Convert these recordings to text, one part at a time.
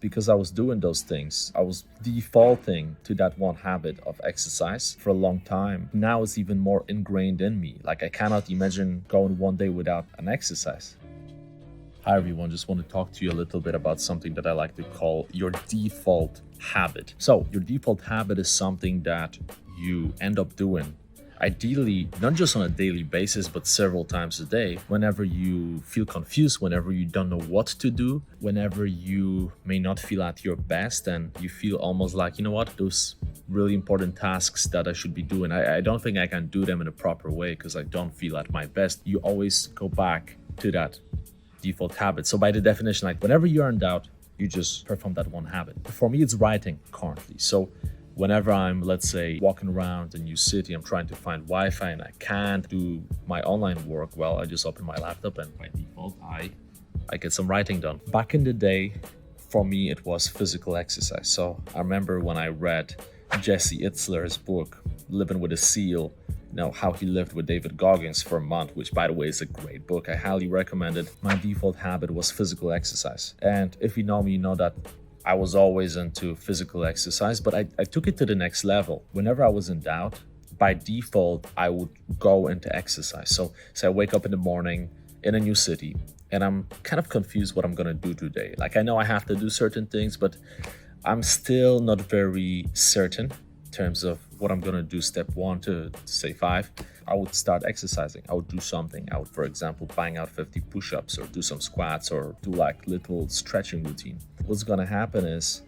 Because I was doing those things, I was defaulting to that one habit of exercise for a long time. Now it's even more ingrained in me. Like I cannot imagine going one day without an exercise. Hi everyone, just want to talk to you a little bit about something that I like to call your default habit. So, your default habit is something that you end up doing ideally not just on a daily basis but several times a day whenever you feel confused, whenever you don't know what to do, whenever you may not feel at your best and you feel almost like, you know what, those really important tasks that I should be doing, I don't think I can do them in a proper way because I don't feel at my best. You always go back to that default habit. So by the definition, like whenever you're in doubt, you just perform that one habit. For me, it's writing currently. So whenever I'm, let's say, walking around a new city, I'm trying to find Wi-Fi and I can't do my online work, well, I just open my laptop and by default, I get some writing done. Back in the day, for me, it was physical exercise. So I remember when I read Jesse Itzler's book, Living with a Seal, how he lived with David Goggins for a month, which by the way is a great book. I highly recommend it. My default habit was physical exercise. And if you know me, you know that I was always into physical exercise, but I took it to the next level. Whenever I was in doubt, by default, I would go into exercise. So I wake up in the morning in a new city and I'm kind of confused what I'm gonna do today. Like I know I have to do certain things, but I'm still not very certain in terms of what I'm gonna do, step 1 to say 5. I would start exercising. I would do something. I would, for example, bang out 50 push-ups or do some squats or do like little stretching routine. What's gonna happen is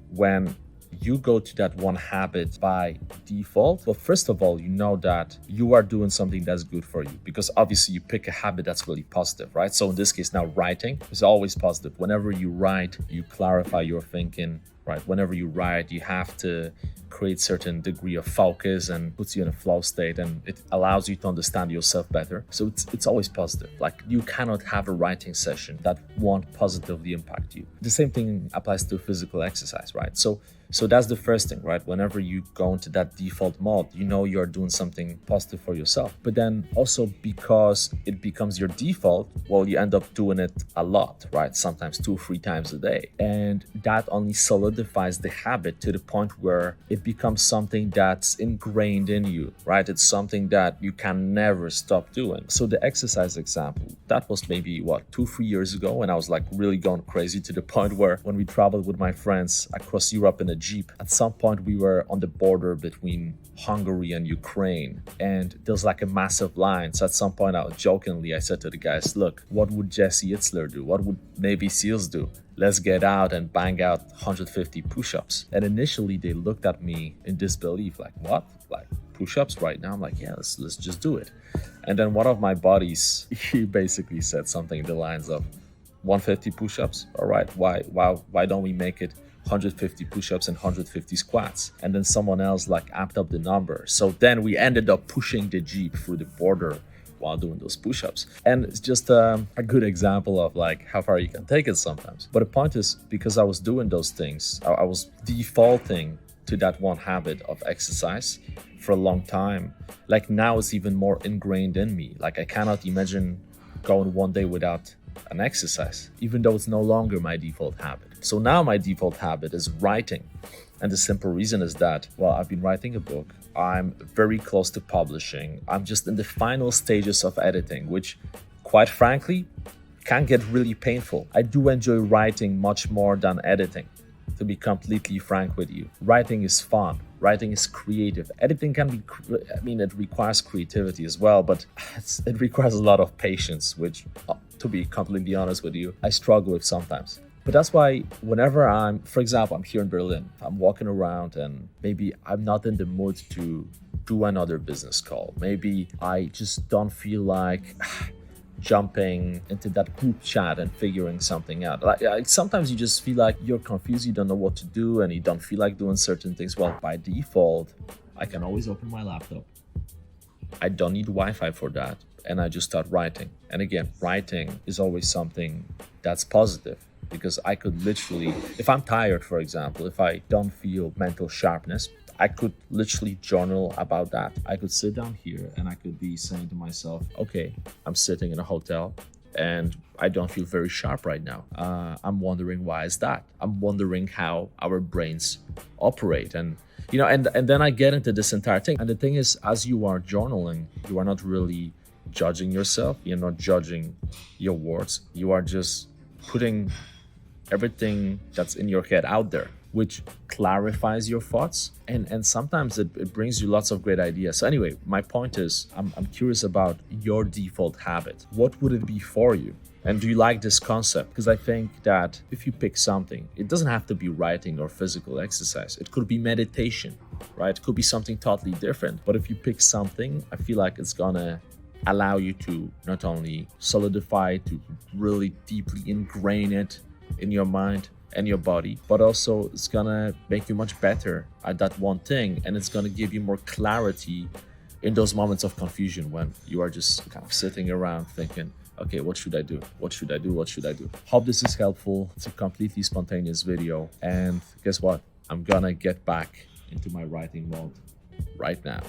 when you go to that one habit by default, well, first of all, you know that you are doing something that's good for you because obviously you pick a habit that's really positive, right? So in this case now, writing is always positive. Whenever you write, you clarify your thinking, right? Whenever you write, you have to create certain degree of focus and puts you in a flow state and it allows you to understand yourself better. So it's always positive. Like you cannot have a writing session that won't positively impact you. The same thing applies to physical exercise, right? So that's the first thing, right? Whenever you go into that default mode, you know you're doing something positive for yourself. But then also because it becomes your default, well, you end up doing it a lot, right? Sometimes 2 or 3 times a day. And that only solidifies the habit to the point where it becomes something that's ingrained in you, right? It's something that you can never stop doing. So the exercise example, that was maybe 2-3 years ago when I was like really going crazy to the point where when we traveled with my friends across Europe in a Jeep, at some point we were on the border between Hungary and Ukraine and there's like a massive line. So at some point I said to the guys, look, what would Jesse Itzler do? What would Navy SEALs do? Let's get out and bang out 150 push-ups. And initially they looked at me in disbelief, like, what? Like push-ups right now? I'm like, yeah, let's just do it. And then one of my buddies, he basically said something in the lines of 150 push-ups. All right, why don't we make it 150 push-ups and 150 squats? And then someone else like amped up the number. So then we ended up pushing the Jeep through the border while doing those push-ups. And it's just a good example of like how far you can take it sometimes. But the point is, because I was doing those things, I was defaulting to that one habit of exercise for a long time. Like now it's even more ingrained in me. Like I cannot imagine going one day without an exercise, even though it's no longer my default habit. So now my default habit is writing. And the simple reason is that, well, I've been writing a book. I'm very close to publishing. I'm just in the final stages of editing, which quite frankly can get really painful. I do enjoy writing much more than editing, to be completely frank with you. Writing is fun. Writing is creative. Editing can be, it requires creativity as well, but it requires a lot of patience, which, to be completely honest with you, I struggle with sometimes. But that's why whenever for example, I'm here in Berlin, I'm walking around and maybe I'm not in the mood to do another business call. Maybe I just don't feel like jumping into that group chat and figuring something out. Like sometimes you just feel like you're confused, you don't know what to do, and you don't feel like doing certain things. Well, by default, I can always open my laptop. I don't need Wi-Fi for that. And I just start writing. And again, writing is always something that's positive because I could literally, if I'm tired, for example, if I don't feel mental sharpness, I could literally journal about that. I could sit down here and I could be saying to myself, okay, I'm sitting in a hotel. and I don't feel very sharp right now. I'm wondering why is that? I'm wondering how our brains operate, and and then I get into this entire thing. And the thing is, as you are journaling, you are not really judging yourself. You're not judging your words. You are just putting everything that's in your head out there, which clarifies your thoughts, and sometimes it brings you lots of great ideas. So anyway, my point is, I'm curious about your default habit. What would it be for you? And do you like this concept? Because I think that if you pick something, it doesn't have to be writing or physical exercise. It could be meditation, right? It could be something totally different. But if you pick something, I feel like it's gonna allow you to not only solidify, to really deeply ingrain it in your mind and your body, but also it's gonna make you much better at that one thing, and it's gonna give you more clarity in those moments of confusion when you are just kind of sitting around thinking, okay, what should I do? What should I do? What should I do? Hope this is helpful. It's a completely spontaneous video, and guess what? I'm gonna get back into my writing mode right now.